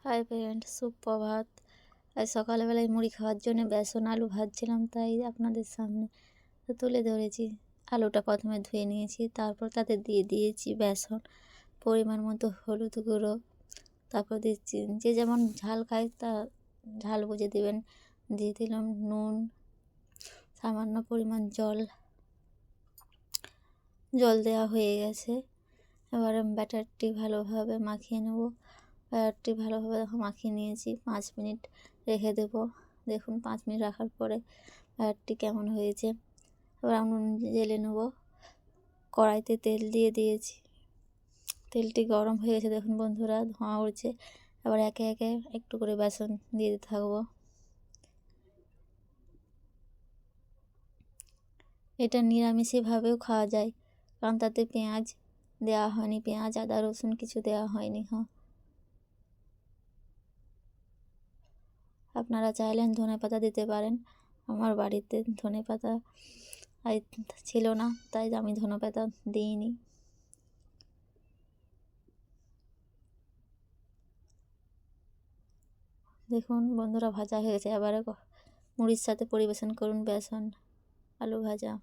Hi friend, সুপ্রভাত। আজ সকালবেলায় মুড়ি খাওয়ার জন্য বেসন আলু ভাজছিলাম, তাই আপনাদের সামনে তুলে ধরেছি। আলুটা প্রথমে ধুয়ে নিয়েছি, তারপর তাতে দিয়ে দিয়েছি বেসন, পরিমাণ মতো হলুদ গুঁড়ো, তারপর দিচ্ছি যে যেমন ঝাল খায় তা ঝাল বুঝে দেবেন। দিয়ে দিলাম নুন, সামান্য পরিমাণ জল দেওয়া হয়ে গেছে। এবার ব্যাটারটি ভালোভাবে মাখিয়ে নেব। ব্যাটারটি ভালোভাবে মাখিয়ে নিয়েছি, 5 মিনিট রেখে দেব। দেখুন 5 মিনিট রাখার পরে ব্যাটারটি কেমন হয়েছে। এবার উনুন জ্বেলে নেব। কড়াইতে তেল দিয়ে দিয়েছি, তেলটি গরম হয়ে গেছে। দেখুন বন্ধুরা, ধোঁয়া উঠছে। এবার একে একে একটু করে বেসন দিয়ে দিতে থাকবো। এটা নিরামিষভাবেও খাওয়া যায়, কারণ তাতে পেঁয়াজ দেওয়া হয়নি, পেঁয়াজ আদা রসুন কিছু দেওয়া হয়নি। আপনারা চাইলেন ধনেপাতা দিতে পারেন। আমার বাড়িতে ধনেপাতা ছিল না, তাই আমি ধনেপাতা দিইনি। দেখুন বন্ধুরা, ভাজা হয়ে গেছে। এবারে মুড়ির সাথে পরিবেশন করুন বেসন আলু ভাজা।